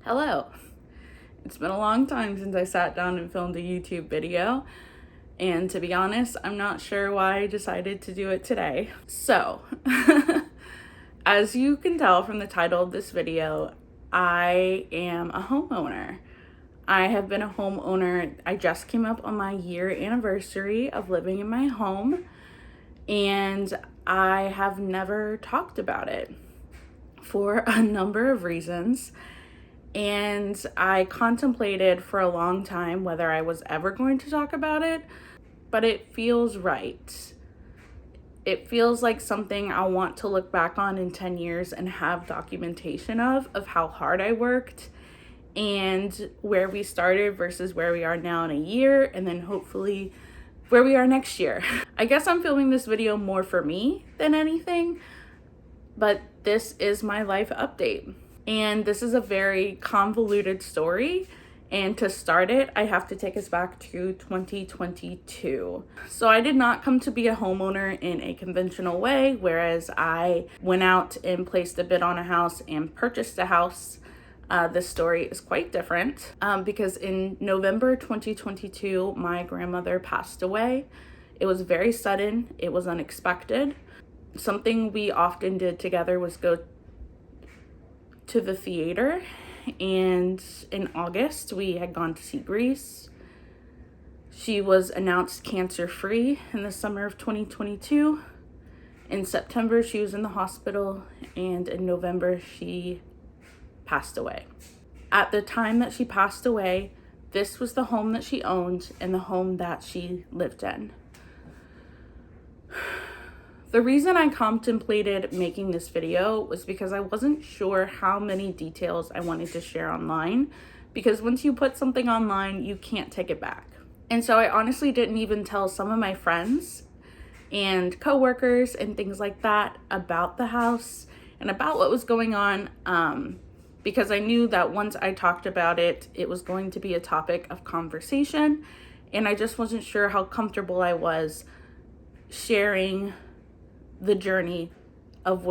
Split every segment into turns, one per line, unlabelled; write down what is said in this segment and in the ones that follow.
Hello. It's been a long time since I sat down and filmed a YouTube video, and to be honest, I'm not sure why I decided to do it today. So, as you can tell from the title of this video, I am a homeowner. I have been a homeowner. I just came up on my year anniversary of living in my home, and I have never talked about it for a number of reasons. And I contemplated for a long time whether I was ever going to talk about it, but it feels right. It feels like something I want to look back on in 10 years and have documentation of how hard I worked and where we started versus where we are now in a year, and then hopefully where we are next year. I guess I'm filming this video more for me than anything, but this is my life update. And this is a very convoluted story. And to start it, I have to take us back to 2022. So I did not come to be a homeowner in a conventional way, whereas I went out and placed a bid on a house and purchased a house. This story is quite different because in November 2022, my grandmother passed away. It was very sudden. It was unexpected. Something we often did together was go to the theater, and in August we had gone to see Grease. She was announced cancer-free in the summer of 2022. In September she was in the hospital, and in November she passed away. At the time that she passed away, this was the home that she owned and the home that she lived in. The reason I contemplated making this video was because I wasn't sure how many details I wanted to share online, because once you put something online, you can't take it back. And so I honestly didn't even tell some of my friends and coworkers and things like that about the house and about what was going on, because I knew that once I talked about it, it was going to be a topic of conversation, and I just wasn't sure how comfortable I was sharing the journey of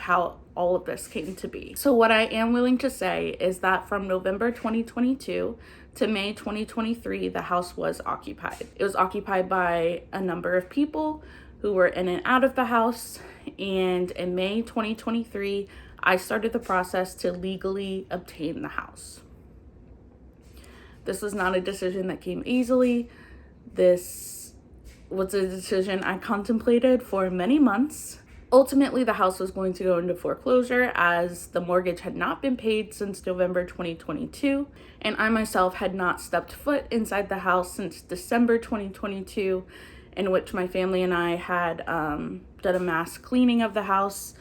how all of this came to be. So what I am willing to say is that from November 2022 to May 2023, the house was occupied. It was occupied by a number of people who were in and out of the house, and in May 2023, I started the process to legally obtain the house. This was not a decision that came easily. This was a decision I contemplated for many months. Ultimately, the house was going to go into foreclosure as the mortgage had not been paid since November 2022, and I myself had not stepped foot inside the house since December 2022, in which my family and I had done a mass cleaning of the house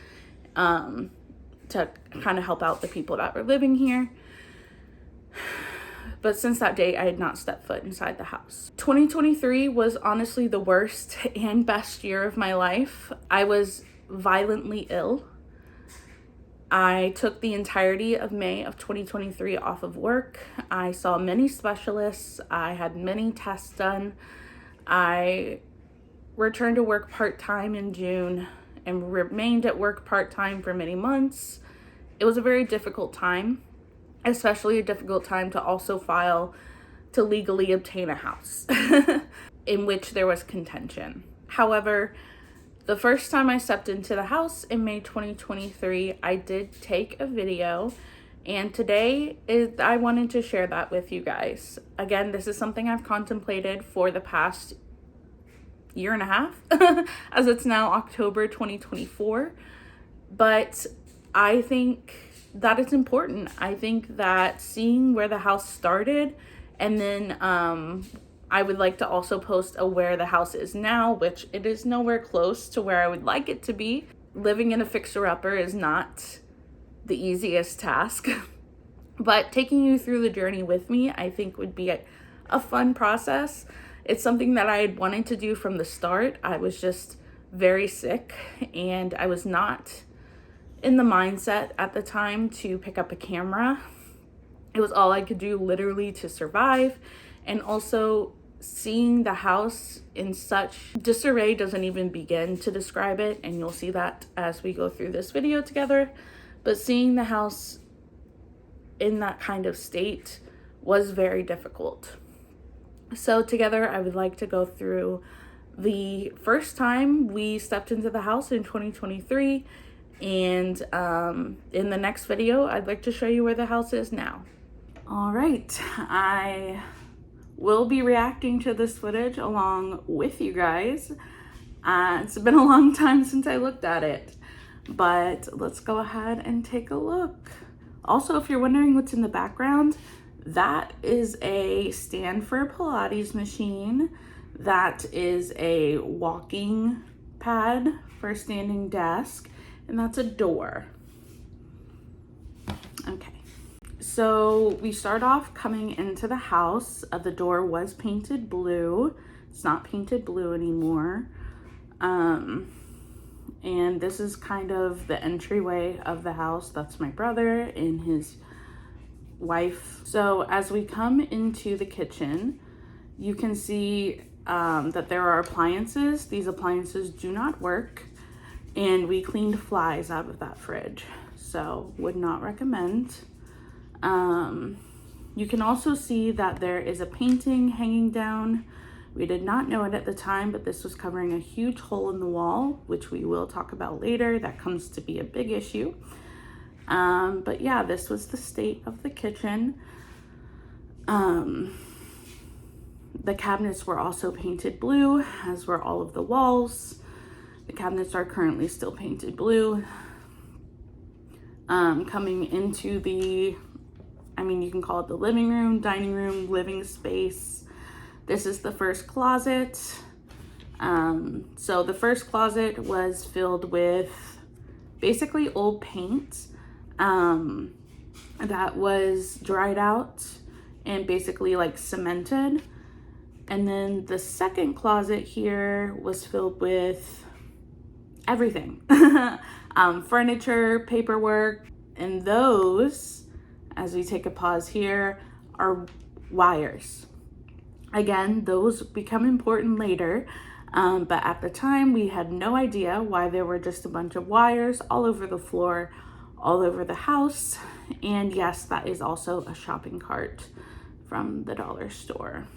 to kind of help out the people that were living here. But since that date, I had not stepped foot inside the house. 2023 was honestly the worst and best year of my life. I was violently ill. I took the entirety of May of 2023 off of work. I saw many specialists. I had many tests done. I returned to work part-time in June and remained at work part-time for many months. It was a very difficult time. Especially a difficult time to also file to legally obtain a house in which there was contention. However, the first time I stepped into the house in May 2023, I did take a video, and today I wanted to share that with you guys. Again, this is something I've contemplated for the past year and a half, as it's now October 2024, but I think that it's important. I think that seeing where the house started, and then I would like to also post where the house is now, which it is nowhere close to where I would like it to be. Living in a fixer-upper is not the easiest task, but taking you through the journey with me, I think would be a fun process. It's something that I had wanted to do from the start. I was just very sick, and I was not in the mindset at the time to pick up a camera. It was all I could do literally to survive. And also seeing the house in such disarray doesn't even begin to describe it, and you'll see that as we go through this video together. But seeing the house in that kind of state was very difficult. So together, I would like to go through the first time we stepped into the house in 2023, and in the next video, I'd like to show you where the house is now. All right, I will be reacting to this footage along with you guys. It's been a long time since I looked at it, but let's go ahead and take a look. Also, if you're wondering what's in the background, that is a stand for a Pilates machine. That is a walking pad for a standing desk, and that's a door. Okay, so we start off coming into the house. The door was painted blue. It's not painted blue anymore. And this is kind of the entryway of the house. That's my brother and his wife. So as we come into the kitchen, you can see that there are appliances. These appliances do not work, and we cleaned flies out of that fridge, so would not recommend. You can also see that there is a painting hanging down. We did not know it at the time, but this was covering a huge hole in the wall, which we will talk about later. That comes to be a big issue. But yeah, this was the state of the kitchen. The cabinets were also painted blue, as were all of the walls. The cabinets are currently still painted blue. Coming into the, you can call it the living room, dining room, living space. This is the first closet. So the first closet was filled with basically old paint that was dried out and basically like cemented. And then the second closet here was filled with everything. Furniture, paperwork, and those, as we take a pause here, are wires. Again, those become important later, but at the time we had no idea why there were just a bunch of wires all over the floor, all over the house. And yes, that is also a shopping cart from the dollar store.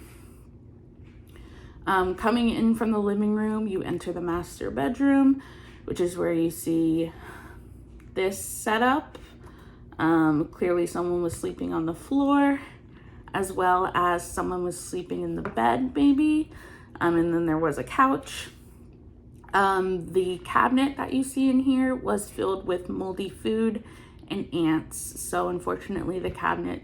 Coming in from the living room, you enter the master bedroom, which is where you see this setup. Clearly someone was sleeping on the floor, as well as someone was sleeping in the bed maybe. And then there was a couch. The cabinet that you see in here was filled with moldy food and ants. So unfortunately the cabinet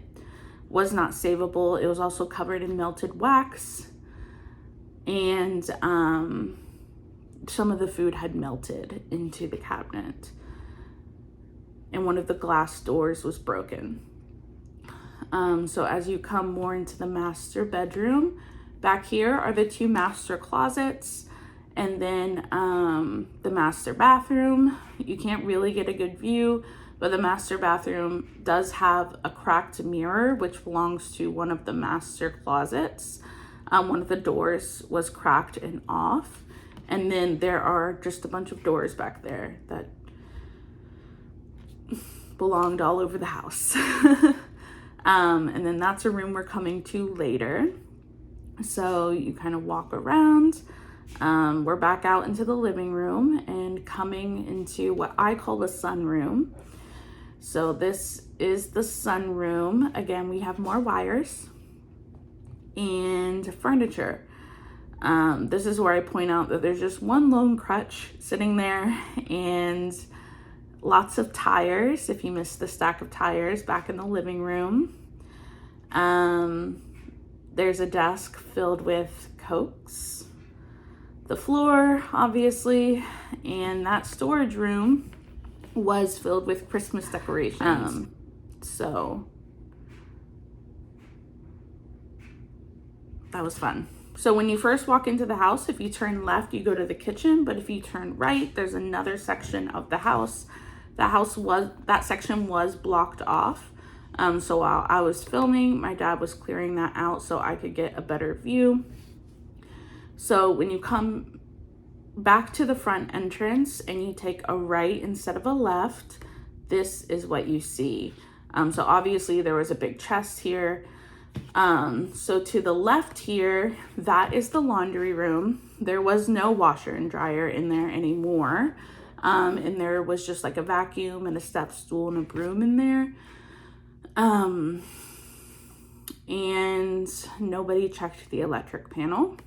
was not savable. It was also covered in melted wax, and some of the food had melted into the cabinet, and one of the glass doors was broken. So as you come more into the master bedroom, back here are the two master closets, and then the master bathroom. You can't really get a good view, but the master bathroom does have a cracked mirror, which belongs to one of the master closets. One of the doors was cracked and off. And then there are just a bunch of doors back there that belonged all over the house. And then that's a room we're coming to later. So you kind of walk around. We're back out into the living room and coming into what I call the sunroom. So this is the sunroom. Again, we have more wires and furniture. This is where I point out that there's just one lone crutch sitting there and lots of tires, if you missed the stack of tires back in the living room. There's a desk filled with Cokes. The floor, obviously, and that storage room was filled with Christmas decorations. So that was fun. So when you first walk into the house, if you turn left, you go to the kitchen, but if you turn right, there's another section of the house. That section was blocked off. So while I was filming, my dad was clearing that out so I could get a better view. So when you come back to the front entrance and you take a right instead of a left, this is what you see. So obviously there was a big chest here. So to the left here, that is the laundry room. There was no washer and dryer in there anymore. And there was just like a vacuum and a step stool and a broom in there. And nobody checked the electric panel.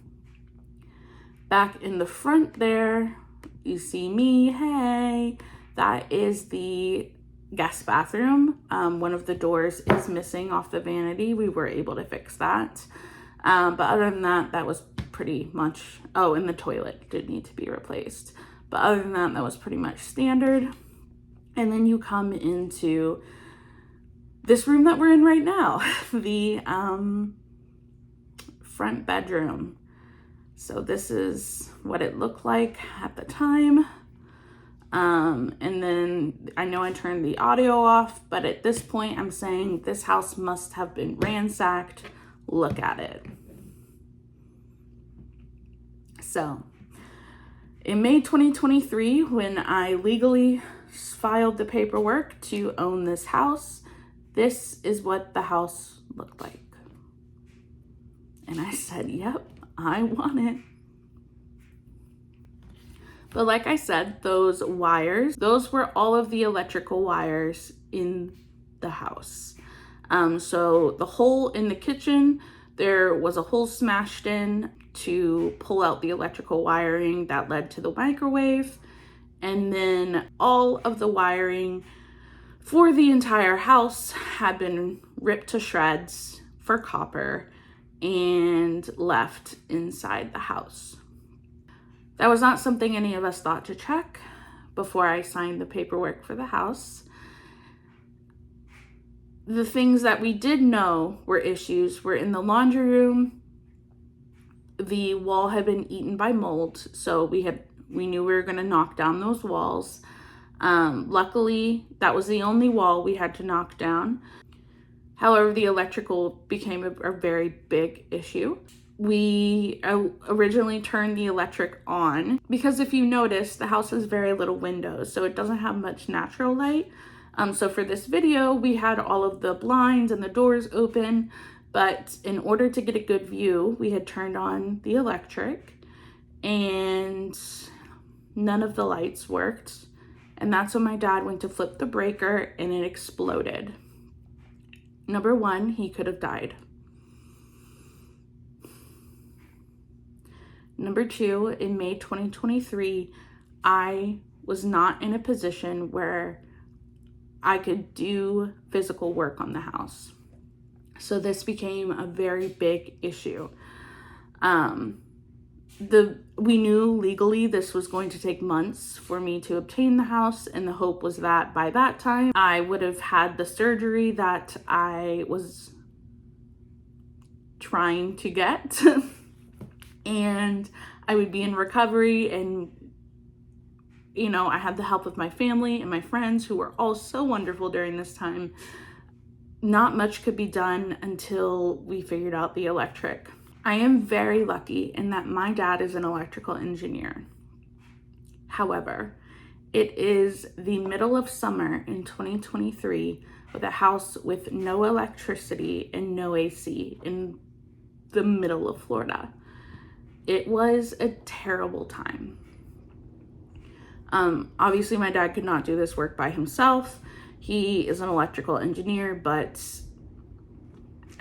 Back in the front there, you see me, hey, that is the guest bathroom. One of the doors is missing off the vanity. We were able to fix that. But other than that, that was pretty much, oh, and the toilet did need to be replaced. But other than that, that was pretty much standard. And then you come into this room that we're in right now, the front bedroom. So this is what it looked like at the time. And then I know I turned the audio off, but at this point I'm saying this house must have been ransacked. Look at it. So in May 2023, when I legally filed the paperwork to own this house, this is what the house looked like. And I said, yep, I want it. But like I said, those wires, those were all of the electrical wires in the house. So the hole in the kitchen, there was a hole smashed in to pull out the electrical wiring that led to the microwave. And then all of the wiring for the entire house had been ripped to shreds for copper and left inside the house. That was not something any of us thought to check before I signed the paperwork for the house. The things that we did know were issues were in the laundry room. The wall had been eaten by mold, so we knew we were going to knock down those walls. Luckily, that was the only wall we had to knock down. However, the electrical became a very big issue. We originally turned the electric on because if you notice, the house has very little windows, so it doesn't have much natural light. So for this video, we had all of the blinds and the doors open, but in order to get a good view, we had turned on the electric and none of the lights worked. And that's when my dad went to flip the breaker and it exploded. Number one, he could have died. Number two, in May 2023, I was not in a position where I could do physical work on the house. So this became a very big issue. We knew legally this was going to take months for me to obtain the house, and the hope was that by that time I would have had the surgery that I was trying to get and I would be in recovery, and you know, I had the help of my family and my friends who were all so wonderful during this time. Not much could be done until we figured out the electric. I am very lucky in that my dad is an electrical engineer. However, it is the middle of summer in 2023 with a house with no electricity and no AC in the middle of Florida. It was a terrible time. Obviously my dad could not do this work by himself. He is an electrical engineer, but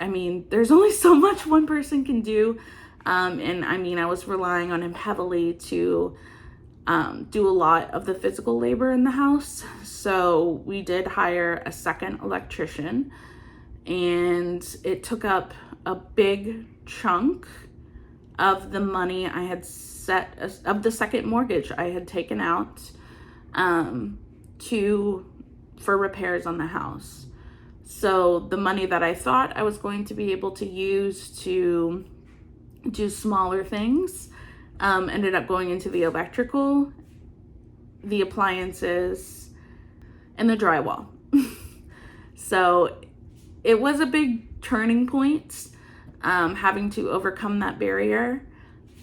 I mean, there's only so much one person can do. And I mean, I was relying on him heavily to do a lot of the physical labor in the house. So we did hire a second electrician, and it took up a big chunk of the money I had set, of the second mortgage I had taken out for repairs on the house. So the money that I thought I was going to be able to use to do smaller things ended up going into the electrical, the appliances, and the drywall. So it was a big turning point, having to overcome that barrier.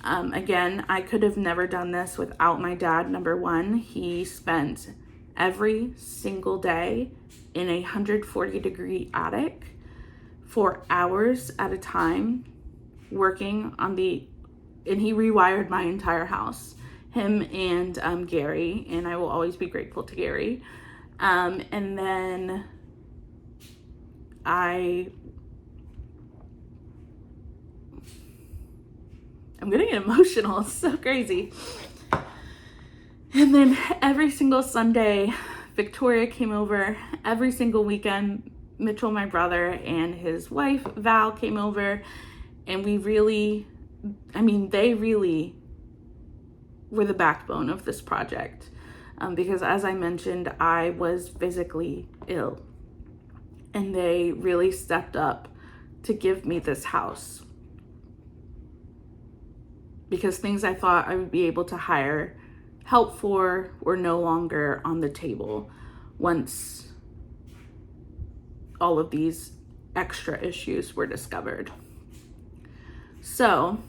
Again, I could have never done this without my dad. Number one, he spent every single day in a 140-degree attic for hours at a time, working on and he rewired my entire house, him and Gary, and I will always be grateful to Gary. And then I'm getting emotional. It's so crazy. And then every single Sunday, Victoria came over. Every single weekend, Mitchell, my brother, and his wife, Val, came over. And they really were the backbone of this project. Because as I mentioned, I was physically ill. And they really stepped up to give me this house. Because things I thought I would be able to hire help for were no longer on the table once all of these extra issues were discovered. So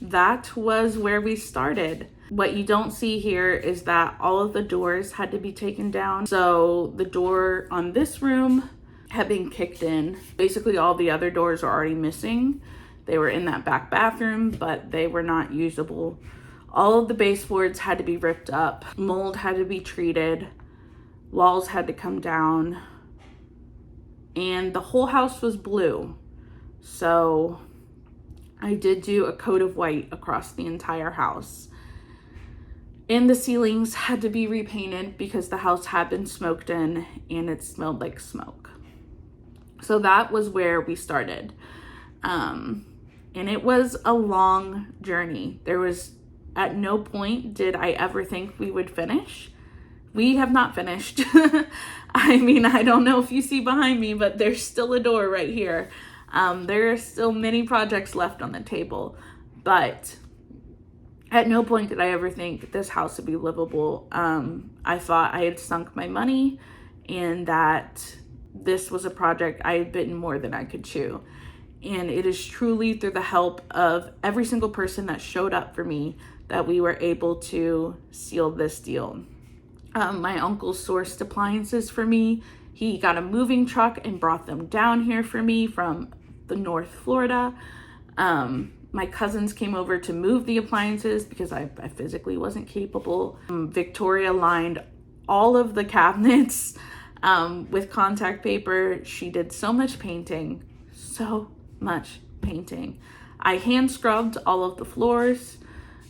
that was where we started. What you don't see here is that all of the doors had to be taken down. So the door on this room had been kicked in. Basically all the other doors are already missing. They were in that back bathroom, but they were not usable. All of the baseboards had to be ripped up. Mold had to be treated. Walls had to come down. And the whole house was blue. So I did do a coat of white across the entire house. And the ceilings had to be repainted because the house had been smoked in and it smelled like smoke. So that was where we started. And it was a long journey. There was, at no point did I ever think we would finish. We have not finished. I mean, I don't know if you see behind me, but there's still a door right here. There are still many projects left on the table, but at no point did I ever think this house would be livable. I thought I had sunk my money and that this was a project I had bitten more than I could chew. And it is truly through the help of every single person that showed up for me that we were able to seal this deal. My uncle sourced appliances for me. He got a moving truck and brought them down here for me from the North Florida. My cousins came over to move the appliances because I physically wasn't capable. Victoria lined all of the cabinets with contact paper. She did so much painting, so much painting. I hand scrubbed all of the floors.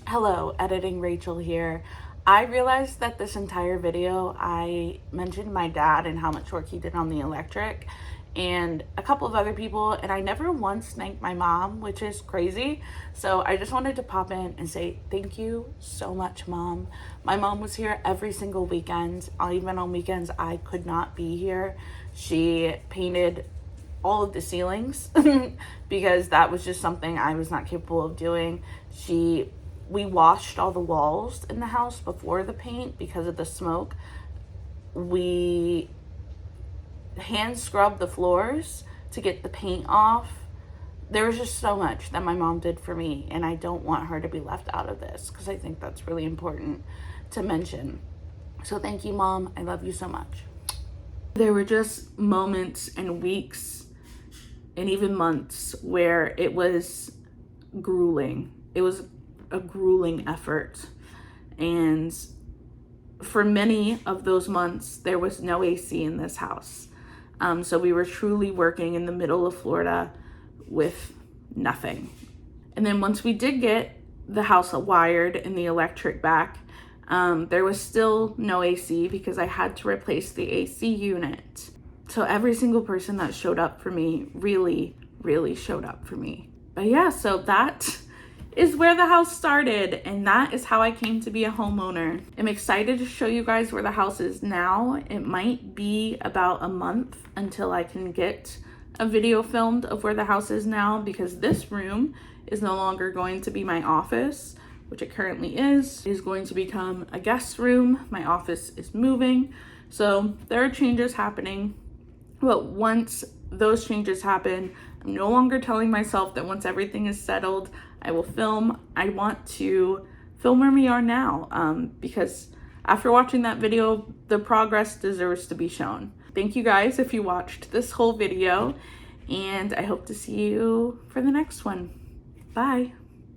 Hello, editing Rachel here. I realized that this entire video I mentioned my dad and how much work he did on the electric and a couple of other people, and I never once thanked my mom, which is crazy. So I just wanted to pop in and say thank you so much, Mom. My mom was here every single weekend. Even on weekends I could not be here. She painted all of the ceilings because that was just something I was not capable of doing. We washed all the walls in the house before the paint because of the smoke. We hand scrubbed the floors to get the paint off. There was just so much that my mom did for me, and I don't want her to be left out of this because I think that's really important to mention. So thank you, Mom. I love you so much. There were just moments and weeks and even months where it was grueling. It was a grueling effort. And for many of those months, there was no AC in this house. So we were truly working in the middle of Florida with nothing. And then once we did get the house wired and the electric back, there was still no AC because I had to replace the AC unit. So every single person that showed up for me really, really showed up for me. But yeah, so that is where the house started, and that is how I came to be a homeowner. I'm excited to show you guys where the house is now. It might be about a month until I can get a video filmed of where the house is now, because this room is no longer going to be my office, which it currently is. It is going to become a guest room. My office is moving, so there are changes happening. But once those changes happen, I'm no longer telling myself that once everything is settled, I will film. I want to film where we are now, because after watching that video, the progress deserves to be shown. Thank you guys if you watched this whole video, and I hope to see you for the next one. Bye.